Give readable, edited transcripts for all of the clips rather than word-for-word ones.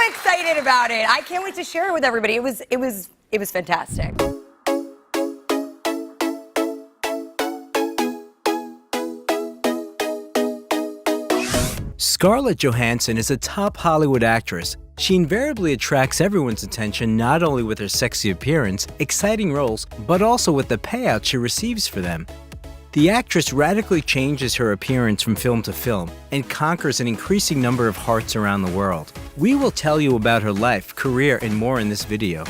excited about it. I can't wait to share it with everybody. It was fantastic. Scarlett Johansson is a top Hollywood actress. She invariably attracts everyone's attention not only with her sexy appearance, exciting roles, but also with the payout she receives for them. The actress radically changes her appearance from film to film and conquers an increasing number of hearts around the world. We will tell you about her life, career, and more in this video.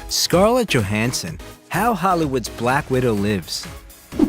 Scarlett Johansson. How Hollywood's Black Widow Lives.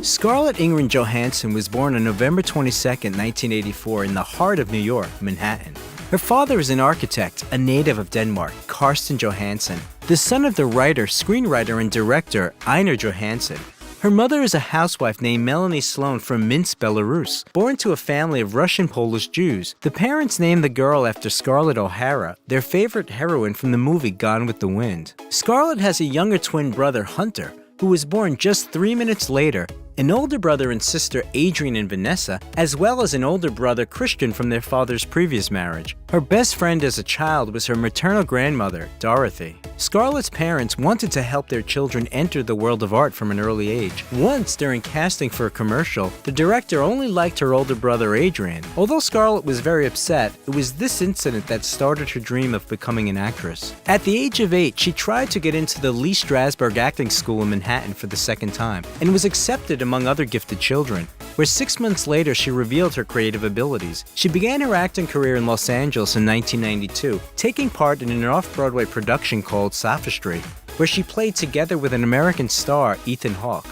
Scarlett Ingrid Johansson was born on November 22, 1984 in the heart of New York, Manhattan. Her father is an architect, a native of Denmark, Carsten Johansson, the son of the writer, screenwriter, and director Einar Johansson. Her mother is a housewife named Melanie Sloan from Minsk, Belarus, born to a family of Russian-Polish Jews. The parents named the girl after Scarlett O'Hara, their favorite heroine from the movie Gone with the Wind. Scarlett has a younger twin brother, Hunter, who was born just 3 minutes later, an older brother and sister, Adrian and Vanessa, as well as an older brother, Christian, from their father's previous marriage. Her best friend as a child was her maternal grandmother, Dorothy. Scarlett's parents wanted to help their children enter the world of art from an early age. Once, during casting for a commercial, the director only liked her older brother, Adrian. Although Scarlett was very upset, it was this incident that started her dream of becoming an actress. At the age of 8, she tried to get into the Lee Strasberg Acting School in Manhattan for the second time, and was accepted among other gifted children, where 6 months later she revealed her creative abilities. She began her acting career in Los Angeles in 1992, taking part in an off-Broadway production called Sophistry, where she played together with an American star, Ethan Hawke.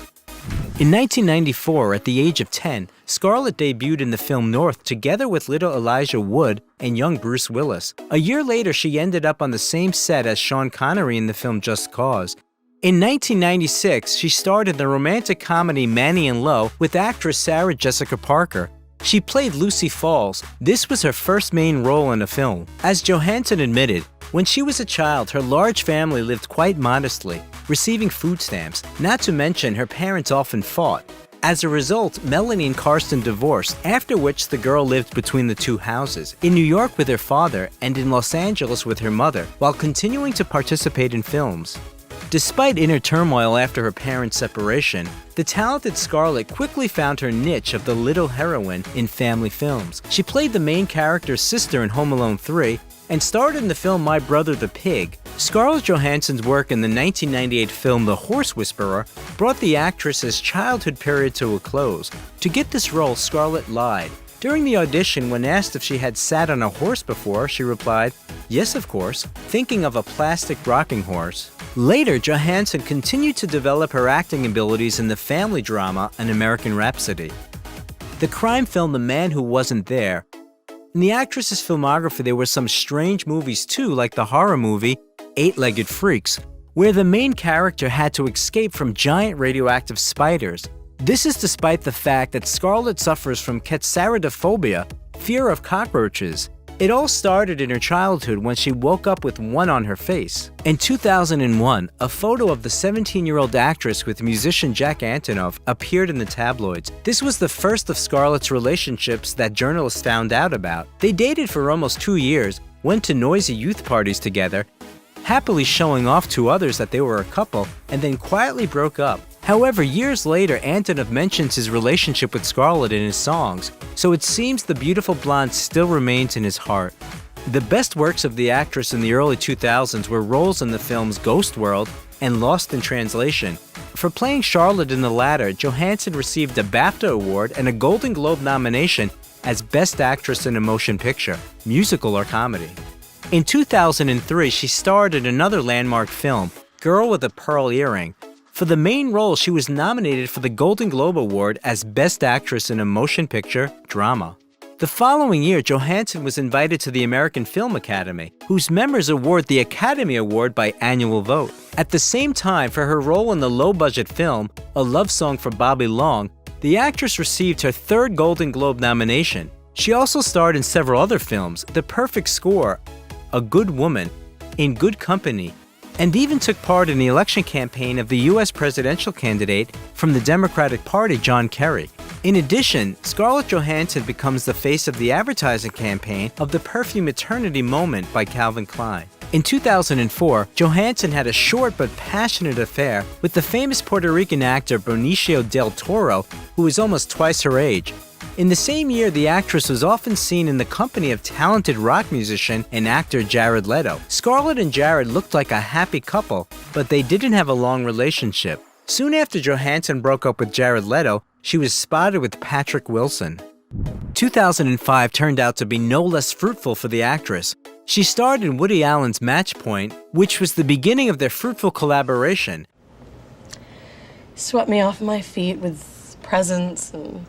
In 1994, at the age of 10, Scarlett debuted in the film North together with little Elijah Wood and young Bruce Willis. A year later, she ended up on the same set as Sean Connery in the film Just Cause. In 1996, she starred in the romantic comedy Manny and Lowe with actress Sarah Jessica Parker. She played Lucy Falls. This was her first main role in a film. As Johansson admitted, when she was a child, her large family lived quite modestly, receiving food stamps. Not to mention, her parents often fought. As a result, Melanie and Carsten divorced, after which the girl lived between the two houses, in New York with her father and in Los Angeles with her mother, while continuing to participate in films. Despite inner turmoil after her parents' separation, the talented Scarlett quickly found her niche of the little heroine in family films. She played the main character's sister in Home Alone 3 and starred in the film My Brother the Pig. Scarlett Johansson's work in the 1998 film The Horse Whisperer brought the actress's childhood period to a close. To get this role, Scarlett lied. During the audition, when asked if she had sat on a horse before, she replied, "Yes, of course," thinking of a plastic rocking horse. Later, Johansson continued to develop her acting abilities in the family drama An American Rhapsody, the crime film The Man Who Wasn't There. In the actress's filmography, there were some strange movies too, like the horror movie Eight-Legged Freaks, where the main character had to escape from giant radioactive spiders. This is despite the fact that Scarlett suffers from capsaridiophobia, fear of cockroaches. It all started in her childhood when she woke up with one on her face. In 2001, a photo of the 17-year-old actress with musician Jack Antonoff appeared in the tabloids. This was the first of Scarlett's relationships that journalists found out about. They dated for almost 2 years, went to noisy youth parties together, happily showing off to others that they were a couple, and then quietly broke up. However, years later, Antonoff mentions his relationship with Scarlett in his songs, so it seems the beautiful blonde still remains in his heart. The best works of the actress in the early 2000s were roles in the films Ghost World and Lost in Translation. For playing Charlotte in the latter, Johansson received a BAFTA award and a Golden Globe nomination as Best Actress in a Motion Picture, Musical or Comedy. In 2003, she starred in another landmark film, Girl with a Pearl Earring. For the main role, she was nominated for the Golden Globe Award as Best Actress in a Motion Picture, Drama. The following year, Johansson was invited to the American Film Academy, whose members award the Academy Award by annual vote. At the same time, for her role in the low-budget film, A Love Song for Bobby Long, the actress received her third Golden Globe nomination. She also starred in several other films, The Perfect Score, A Good Woman, In Good Company, and even took part in the election campaign of the U.S. presidential candidate from the Democratic Party, John Kerry. In addition, Scarlett Johansson becomes the face of the advertising campaign of the perfume Eternity Moment by Calvin Klein. In 2004, Johansson had a short but passionate affair with the famous Puerto Rican actor Benicio del Toro, who was almost twice her age. In the same year, the actress was often seen in the company of talented rock musician and actor Jared Leto. Scarlett and Jared looked like a happy couple, but they didn't have a long relationship. Soon after Johansson broke up with Jared Leto, she was spotted with Patrick Wilson. 2005 turned out to be no less fruitful for the actress. She starred in Woody Allen's Match Point, which was the beginning of their fruitful collaboration. Swept me off my feet with presents and,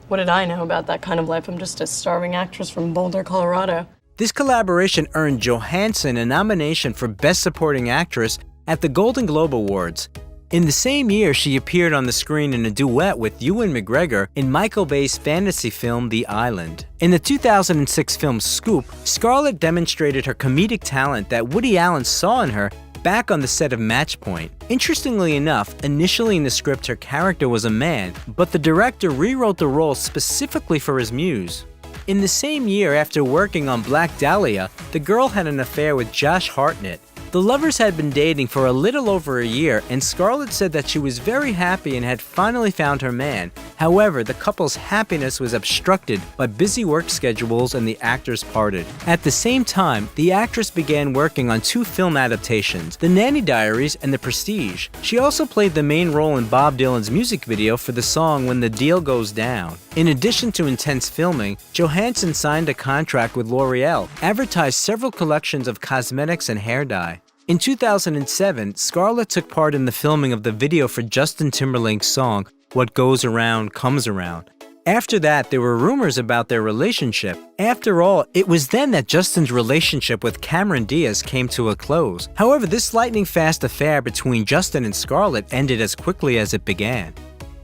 what did I know about that kind of life? I'm just a starving actress from Boulder, Colorado. This collaboration earned Johansson a nomination for Best Supporting Actress at the Golden Globe Awards. In the same year, she appeared on the screen in a duet with Ewan McGregor in Michael Bay's fantasy film The Island. In the 2006 film Scoop, Scarlett demonstrated her comedic talent that Woody Allen saw in her back on the set of Match Point. Interestingly enough, initially in the script her character was a man, but the director rewrote the role specifically for his muse. In the same year, after working on Black Dahlia, the girl had an affair with Josh Hartnett. The lovers had been dating for a little over a year, and Scarlett said that she was very happy and had finally found her man. However, the couple's happiness was obstructed by busy work schedules and the actors parted. At the same time, the actress began working on 2 film adaptations, The Nanny Diaries and The Prestige. She also played the main role in Bob Dylan's music video for the song When the Deal Goes Down. In addition to intense filming, Johansson signed a contract with L'Oreal, advertised several collections of cosmetics and hair dye. In 2007, Scarlett took part in the filming of the video for Justin Timberlake's song, What Goes Around Comes Around. After that, there were rumors about their relationship. After all, it was then that Justin's relationship with Cameron Diaz came to a close. However, this lightning-fast affair between Justin and Scarlett ended as quickly as it began.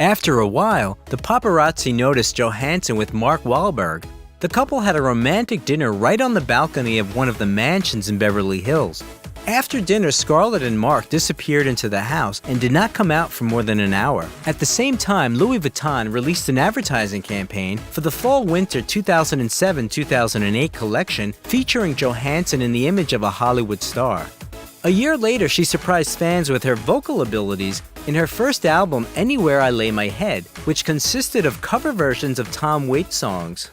After a while, the paparazzi noticed Johansson with Mark Wahlberg. The couple had a romantic dinner right on the balcony of one of the mansions in Beverly Hills. After dinner, Scarlett and Mark disappeared into the house and did not come out for more than an hour. At the same time, Louis Vuitton released an advertising campaign for the Fall-Winter 2007-2008 collection featuring Johansson in the image of a Hollywood star. A year later, she surprised fans with her vocal abilities in her first album, Anywhere I Lay My Head, which consisted of cover versions of Tom Waits songs.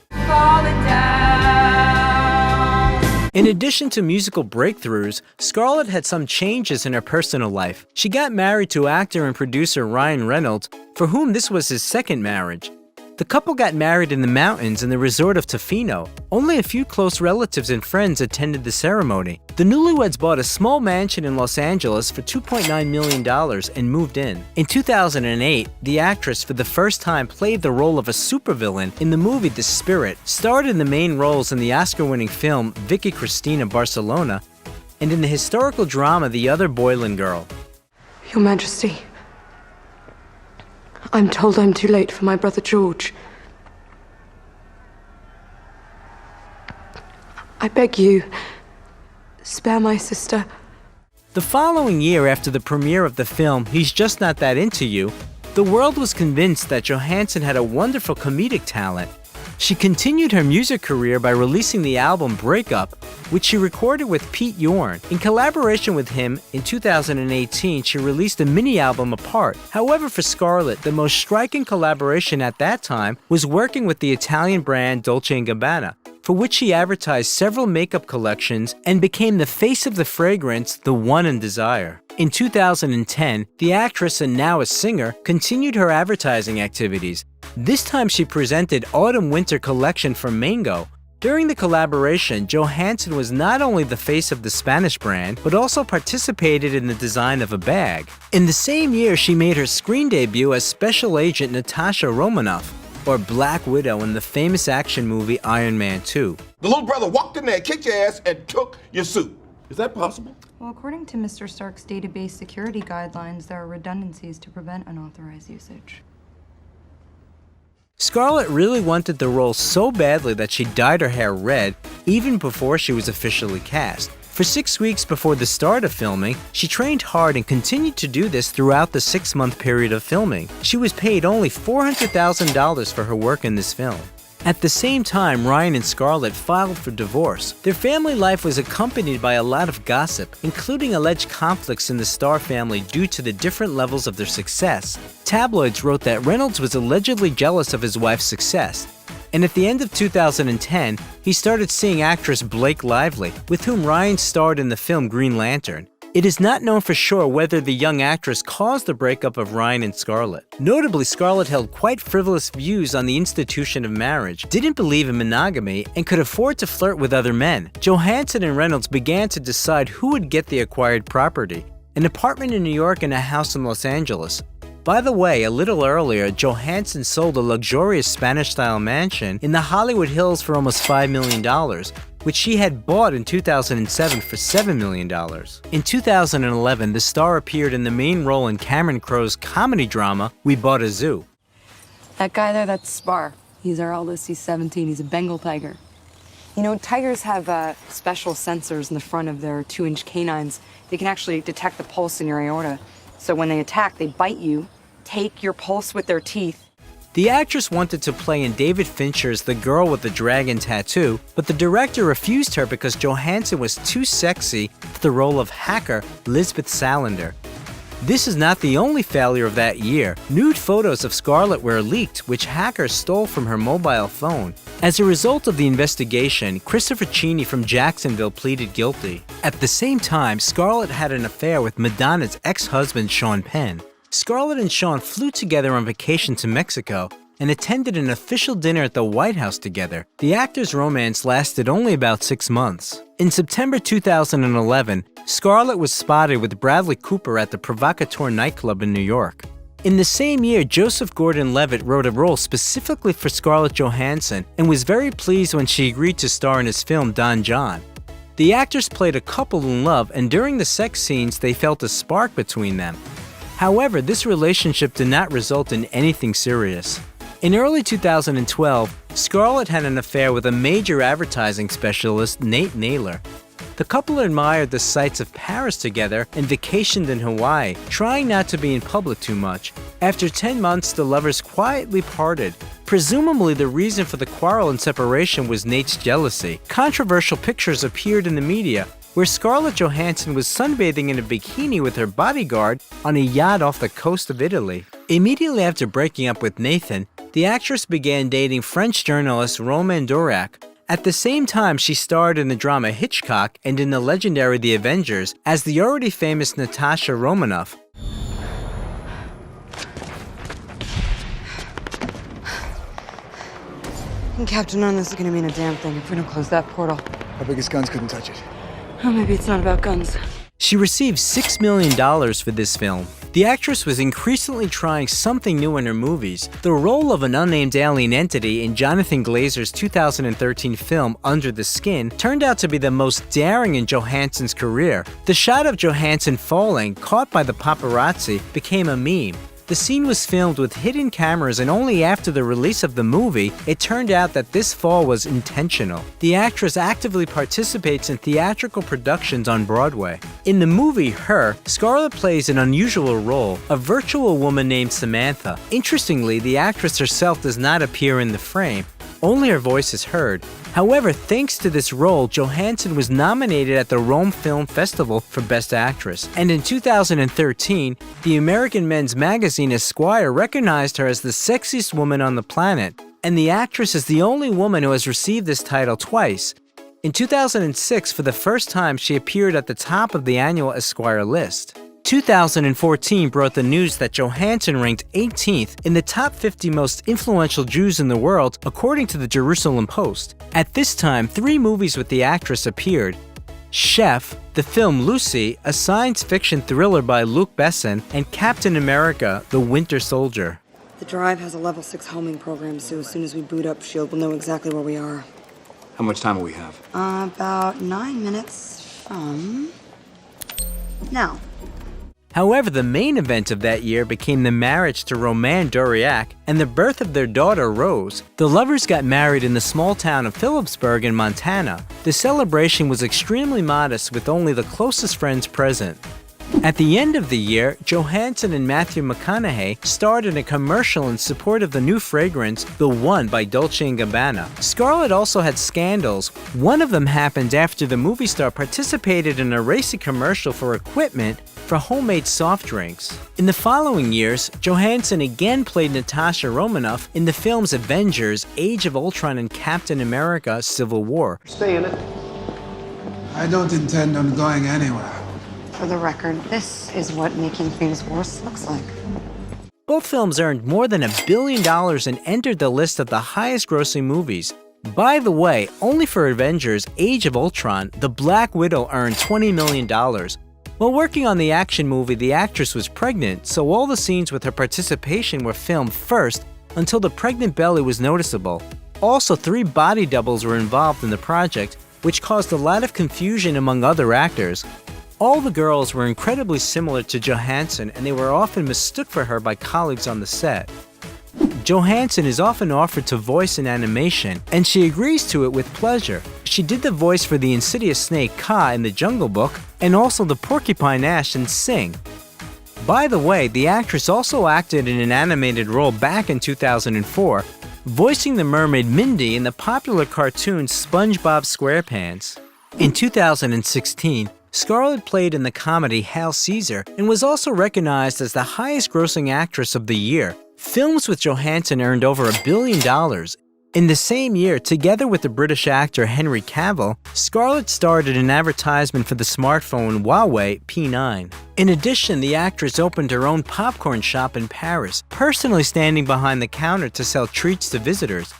In addition to musical breakthroughs, Scarlett had some changes in her personal life. She got married to actor and producer Ryan Reynolds, for whom this was his second marriage. The couple got married in the mountains in the resort of Tofino. Only a few close relatives and friends attended the ceremony. The newlyweds bought a small mansion in Los Angeles for $2.9 million and moved in. In 2008, the actress for the first time played the role of a supervillain in the movie The Spirit, starred in the main roles in the Oscar-winning film Vicky Cristina Barcelona, and in the historical drama The Other Boylan Girl. Your Majesty, I'm told I'm too late for my brother George. I beg you, spare my sister. The following year, after the premiere of the film He's Just Not That Into You, the world was convinced that Johansson had a wonderful comedic talent. She continued her music career by releasing the album Break Up, which she recorded with Pete Yorn. In collaboration with him, in 2018, she released a mini-album Apart. However, for Scarlett, the most striking collaboration at that time was working with the Italian brand Dolce & Gabbana, for which she advertised several makeup collections and became the face of the fragrance The One in Desire. In 2010, the actress and now a singer continued her advertising activities. This time she presented Autumn-Winter collection for Mango. During the collaboration, Johansson was not only the face of the Spanish brand, but also participated in the design of a bag. In the same year, she made her screen debut as Special Agent Natasha Romanoff, or Black Widow in the famous action movie Iron Man 2. The little brother walked in there, kicked your ass, and took your suit. Is that possible? Well, according to Mr. Stark's database security guidelines, there are redundancies to prevent unauthorized usage. Scarlett really wanted the role so badly that she dyed her hair red even before she was officially cast. For 6 weeks before the start of filming, she trained hard and continued to do this throughout the 6-month period of filming. She was paid only $400,000 for her work in this film. At the same time, Ryan and Scarlett filed for divorce. Their family life was accompanied by a lot of gossip, including alleged conflicts in the Starr family due to the different levels of their success. Tabloids wrote that Reynolds was allegedly jealous of his wife's success. And at the end of 2010, he started seeing actress Blake Lively, with whom Ryan starred in the film Green Lantern. It is not known for sure whether the young actress caused the breakup of Ryan and Scarlett. Notably, Scarlett held quite frivolous views on the institution of marriage, didn't believe in monogamy, and could afford to flirt with other men. Johansson and Reynolds began to decide who would get the acquired property, an apartment in New York and a house in Los Angeles. By the way, a little earlier, Johansson sold a luxurious Spanish-style mansion in the Hollywood Hills for almost $5 million, which she had bought in 2007 for $7 million. In 2011, the star appeared in the main role in Cameron Crowe's comedy drama, We Bought a Zoo. That guy there, that's Spar. He's our eldest, he's 17, he's a Bengal tiger. You know, tigers have special sensors in the front of their 2-inch canines. They can actually detect the pulse in your aorta. So when they attack, they bite you, take your pulse with their teeth. The actress wanted to play in David Fincher's The Girl with the Dragon Tattoo, but the director refused her because Johansson was too sexy for the role of hacker Lisbeth Salander. This is not the only failure of that year. Nude photos of Scarlett were leaked, which hackers stole from her mobile phone. As a result of the investigation, Christopher Cheney from Jacksonville pleaded guilty. At the same time, Scarlett had an affair with Madonna's ex-husband Sean Penn. Scarlett and Sean flew together on vacation to Mexico and attended an official dinner at the White House together. The actors' romance lasted only about 6 months. In September 2011, Scarlett was spotted with Bradley Cooper at the Provocateur nightclub in New York. In the same year, Joseph Gordon-Levitt wrote a role specifically for Scarlett Johansson and was very pleased when she agreed to star in his film Don John. The actors played a couple in love, and during the sex scenes, they felt a spark between them. However, this relationship did not result in anything serious. In early 2012, Scarlett had an affair with a major advertising specialist, Nate Naylor. The couple admired the sights of Paris together and vacationed in Hawaii, trying not to be in public too much. After 10 months, the lovers quietly parted. Presumably, the reason for the quarrel and separation was Nate's jealousy. Controversial pictures appeared in the media, where Scarlett Johansson was sunbathing in a bikini with her bodyguard on a yacht off the coast of Italy. Immediately after breaking up with Nathan, the actress began dating French journalist Romain Durac. At the same time, she starred in the drama Hitchcock and in the legendary The Avengers as the already famous Natasha Romanoff. And Captain, none of this is gonna mean a damn thing if we don't close that portal. Our biggest guns couldn't touch it. Oh, maybe it's not about guns. She received $6 million for this film. The actress was increasingly trying something new in her movies. The role of an unnamed alien entity in Jonathan Glazer's 2013 film Under the Skin turned out to be the most daring in Johansson's career. The shot of Johansson falling, caught by the paparazzi, became a meme. The scene was filmed with hidden cameras, and only after the release of the movie, it turned out that this fall was intentional. The actress actively participates in theatrical productions on Broadway. In the movie Her, Scarlett plays an unusual role, a virtual woman named Samantha. Interestingly, the actress herself does not appear in the frame. Only her voice is heard. However, thanks to this role, Johansson was nominated at the Rome Film Festival for Best Actress. And in 2013, the American men's magazine Esquire recognized her as the sexiest woman on the planet. And the actress is the only woman who has received this title twice. In 2006, for the first time, she appeared at the top of the annual Esquire list. 2014 brought the news that Johansson ranked 18th in the top 50 most influential Jews in the world, according to the Jerusalem Post. At this time, 3 movies with the actress appeared: Chef, the film Lucy, a science fiction thriller by Luc Besson, and Captain America, the Winter Soldier. The drive has a level 6 homing program, so as soon as we boot up S.H.I.E.L.D., we'll know exactly where we are. How much time will we have? About 9 minutes from now. However, the main event of that year became the marriage to Roman Doriak and the birth of their daughter, Rose. The lovers got married in the small town of Phillipsburg in Montana. The celebration was extremely modest with only the closest friends present. At the end of the year, Johansson and Matthew McConaughey starred in a commercial in support of the new fragrance, The One by Dolce & Gabbana. Scarlett also had scandals. One of them happened after the movie star participated in a racy commercial for equipment for homemade soft drinks. In the following years, Johansson again played Natasha Romanoff in the films Avengers, Age of Ultron, and Captain America: Civil War. Stay in it. I don't intend on going anywhere. For the record, this is what making things worse looks like. Both films earned more than $1 billion and entered the list of the highest-grossing movies. By the way, only for Avengers: Age of Ultron, the Black Widow earned $20 million. While working on the action movie, the actress was pregnant, so all the scenes with her participation were filmed first until the pregnant belly was noticeable. Also, 3 body doubles were involved in the project, which caused a lot of confusion among other actors. All the girls were incredibly similar to Johansson, and they were often mistook for her by colleagues on the set. Johansson is often offered to voice an animation, and she agrees to it with pleasure. She did the voice for the insidious snake Kaa in The Jungle Book, and also the porcupine Ash in Sing. By the way, the actress also acted in an animated role back in 2004, voicing the mermaid Mindy in the popular cartoon SpongeBob SquarePants. In 2016, Scarlett played in the comedy Hail Caesar and was also recognized as the highest-grossing actress of the year. Films with Johansson earned over $1 billion. In the same year, together with the British actor Henry Cavill, Scarlett starred in an advertisement for the smartphone Huawei P9. In addition, the actress opened her own popcorn shop in Paris, personally standing behind the counter to sell treats to visitors.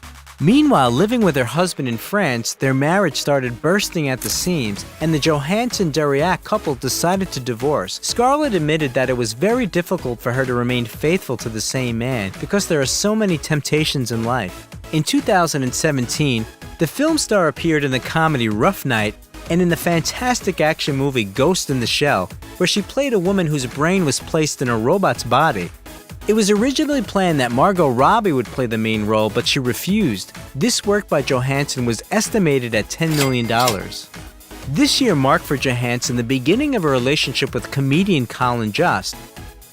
Meanwhile, living with her husband in France, their marriage started bursting at the seams, and the Johansson-Doriak couple decided to divorce. Scarlett admitted that it was very difficult for her to remain faithful to the same man because there are so many temptations in life. In 2017, the film star appeared in the comedy Rough Night and in the fantastic action movie Ghost in the Shell, where she played a woman whose brain was placed in a robot's body. It was originally planned that Margot Robbie would play the main role, but she refused. This work by Johansson was estimated at $10 million. This year marked for Johansson the beginning of a relationship with comedian Colin Jost.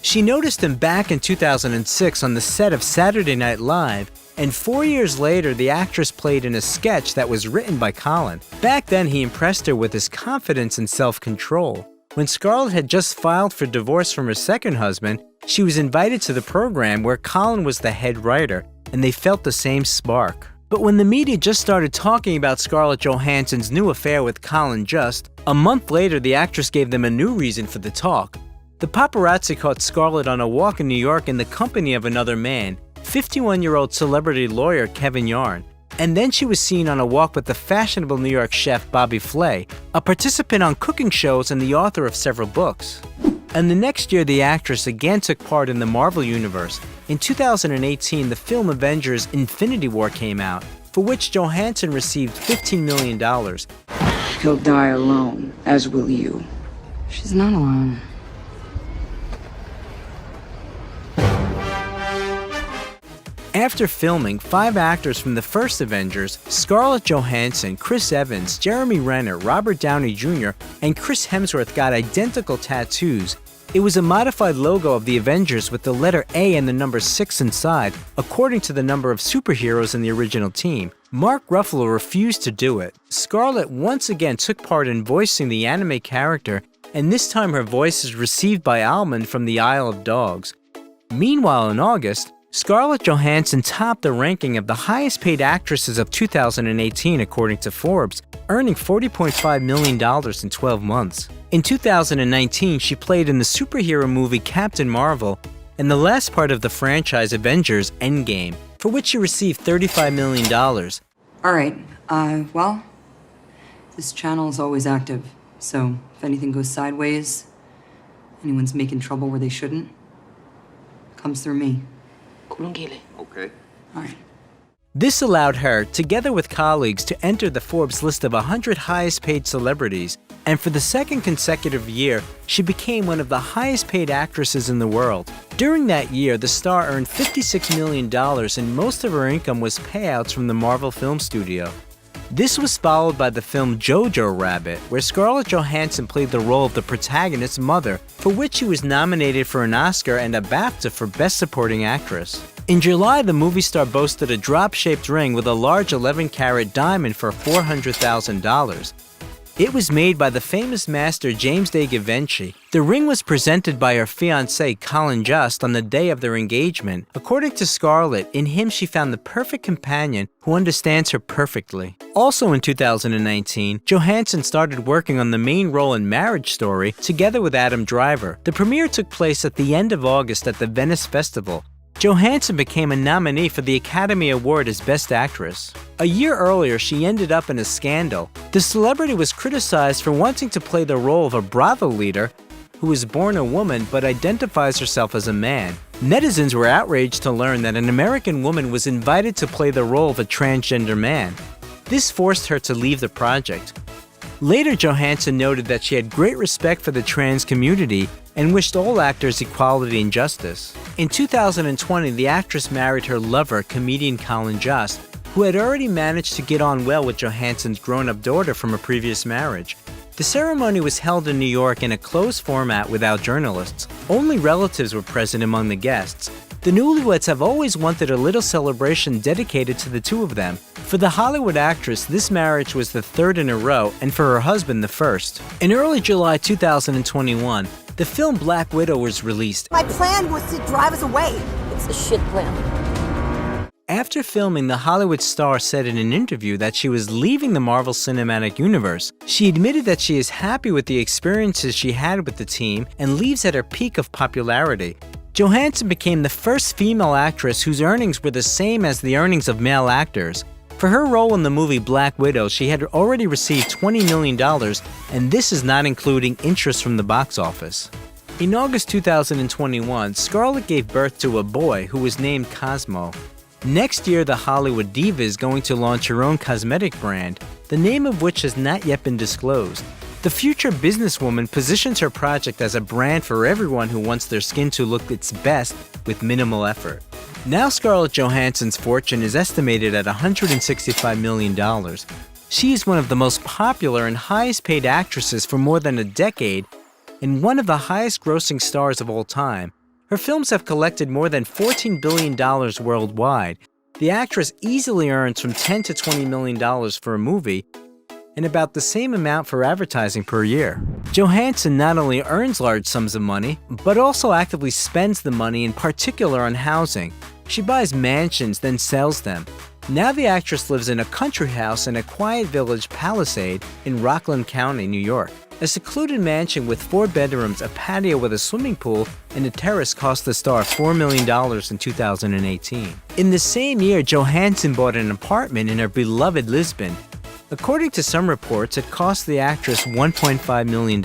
She noticed him back in 2006 on the set of Saturday Night Live, and 4 years later, the actress played in a sketch that was written by Colin. Back then, he impressed her with his confidence and self-control. When Scarlett had just filed for divorce from her second husband, she was invited to the program where Colin was the head writer, and they felt the same spark. But when the media just started talking about Scarlett Johansson's new affair with Colin Jost, a month later the actress gave them a new reason for the talk. The paparazzi caught Scarlett on a walk in New York in the company of another man, 51-year-old celebrity lawyer Kevin Yarn. And then she was seen on a walk with the fashionable New York chef Bobby Flay, a participant on cooking shows and the author of several books. And the next year, the actress again took part in the Marvel Universe. In 2018, the film Avengers: Infinity War came out, for which Johansson received $15 million. He'll die alone, as will you. She's not alone. After filming, 5 actors from the first Avengers, Scarlett Johansson, Chris Evans, Jeremy Renner, Robert Downey Jr., and Chris Hemsworth got identical tattoos. It was a modified logo of the Avengers with the letter A and the number 6 inside, according to the number of superheroes in the original team. Mark Ruffalo refused to do it. Scarlett once again took part in voicing the anime character, and this time her voice is received by Almond from the Isle of Dogs. Meanwhile, in August, Scarlett Johansson topped the ranking of the highest-paid actresses of 2018 according to Forbes, earning $40.5 million in 12 months. In 2019, she played in the superhero movie Captain Marvel and the last part of the franchise Avengers: Endgame, for which she received $35 million. All right, well, this channel is always active, so if anything goes sideways, anyone's making trouble where they shouldn't, comes through me. Okay. All right. This allowed her, together with colleagues, to enter the Forbes list of 100 highest-paid celebrities, and for the second consecutive year, she became one of the highest paid actresses in the world. During that year, the star earned $56 million, and most of her income was payouts from the Marvel Film Studio. This was followed by the film Jojo Rabbit, where Scarlett Johansson played the role of the protagonist's mother, for which she was nominated for an Oscar and a BAFTA for Best Supporting Actress. In July, the movie star boasted a drop-shaped ring with a large 11-carat diamond for $400,000. It was made by the famous master James de Givenchy. The ring was presented by her fiancé Colin Just on the day of their engagement. According to Scarlett, in him she found the perfect companion who understands her perfectly. Also in 2019, Johansson started working on the main role in Marriage Story together with Adam Driver. The premiere took place at the end of August at the Venice Festival. Johansson became a nominee for the Academy Award as Best Actress. A year earlier, she ended up in a scandal. The celebrity was criticized for wanting to play the role of a brothel leader who was born a woman but identifies herself as a man. Netizens were outraged to learn that an American woman was invited to play the role of a transgender man. This forced her to leave the project. Later, Johansson noted that she had great respect for the trans community and wished all actors equality and justice. In 2020, the actress married her lover, comedian Colin Just, who had already managed to get on well with Johansson's grown-up daughter from a previous marriage. The ceremony was held in New York in a closed format without journalists. Only relatives were present among the guests. The newlyweds have always wanted a little celebration dedicated to the two of them. For the Hollywood actress, this marriage was the third in a row, and for her husband, the first. In early July 2021, the film Black Widow was released. My plan was to drive us away. It's a shit plan. After filming, the Hollywood star said in an interview that she was leaving the Marvel Cinematic Universe. She admitted that she is happy with the experiences she had with the team and leaves at her peak of popularity. Johansson became the first female actress whose earnings were the same as the earnings of male actors. For her role in the movie Black Widow, she had already received $20 million, and this is not including interest from the box office. In August 2021, Scarlett gave birth to a boy who was named Cosmo. Next year, the Hollywood diva is going to launch her own cosmetic brand, the name of which has not yet been disclosed. The future businesswoman positions her project as a brand for everyone who wants their skin to look its best with minimal effort. Now Scarlett Johansson's fortune is estimated at $165 million. She is one of the most popular and highest paid actresses for more than a decade and one of the highest grossing stars of all time. Her films have collected more than $14 billion worldwide. The actress easily earns from $10 to $20 million for a movie, and about the same amount for advertising per year. Johansson not only earns large sums of money, but also actively spends the money, in particular on housing. She buys mansions, then sells them. Now the actress lives in a country house in a quiet village Palisade in Rockland County, New York. A secluded mansion with 4 bedrooms, a patio with a swimming pool, and a terrace cost the star $4 million in 2018. In the same year, Johansson bought an apartment in her beloved Lisbon. According to some reports, it cost the actress $1.5 million.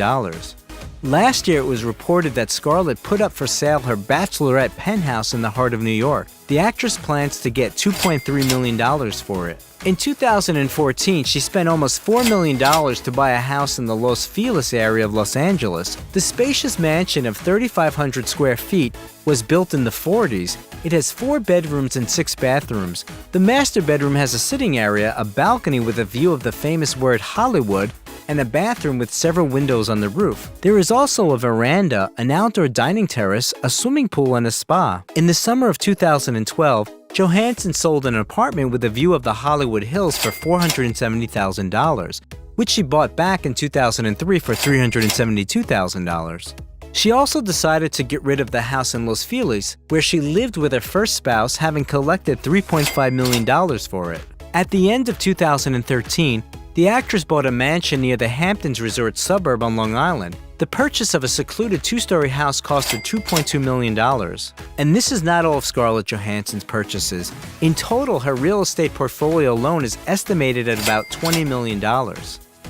Last year, it was reported that Scarlett put up for sale her bachelorette penthouse in the heart of New York. The actress plans to get $2.3 million for it. In 2014, she spent almost $4 million to buy a house in the Los Feliz area of Los Angeles. The spacious mansion of 3,500 square feet was built in the 40s. It has 4 bedrooms and 6 bathrooms. The master bedroom has a sitting area, a balcony with a view of the famous word Hollywood, and a bathroom with several windows on the roof. There is also a veranda, an outdoor dining terrace, a swimming pool, and a spa. In the summer of 2012, Johansson sold an apartment with a view of the Hollywood Hills for $470,000, which she bought back in 2003 for $372,000. She also decided to get rid of the house in Los Feliz, where she lived with her first spouse, having collected $3.5 million for it. At the end of 2013, the actress bought a mansion near the Hamptons Resort suburb on Long Island. The purchase of a secluded 2-story house cost her $2.2 million. And this is not all of Scarlett Johansson's purchases. In total, her real estate portfolio alone is estimated at about $20 million.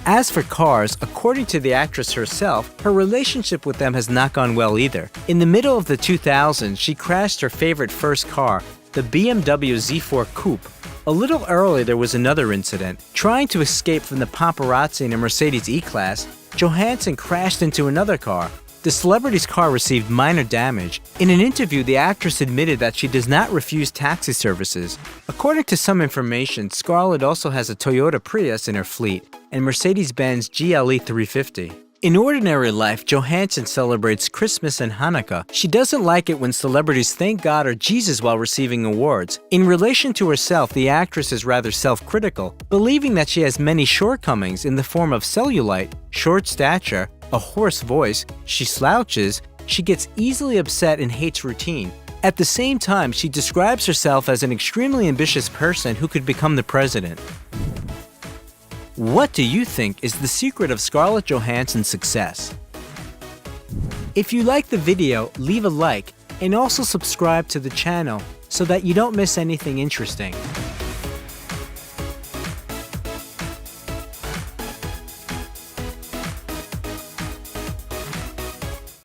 As for cars, according to the actress herself, her relationship with them has not gone well either. In the middle of the 2000s, she crashed her favorite first car, the BMW Z4 Coupe. A little earlier, there was another incident. Trying to escape from the paparazzi in a Mercedes E-Class, Johansson crashed into another car. The celebrity's car received minor damage. In an interview, the actress admitted that she does not refuse taxi services. According to some information, Scarlett also has a Toyota Prius in her fleet and Mercedes-Benz GLE 350. In ordinary life, Johansson celebrates Christmas and Hanukkah. She doesn't like it when celebrities thank God or Jesus while receiving awards. In relation to herself, the actress is rather self-critical, believing that she has many shortcomings in the form of cellulite, short stature, a hoarse voice, she slouches, she gets easily upset and hates routine. At the same time, she describes herself as an extremely ambitious person who could become the president. What do you think is the secret of Scarlett Johansson's success? If you like the video, leave a like and also subscribe to the channel so that you don't miss anything interesting.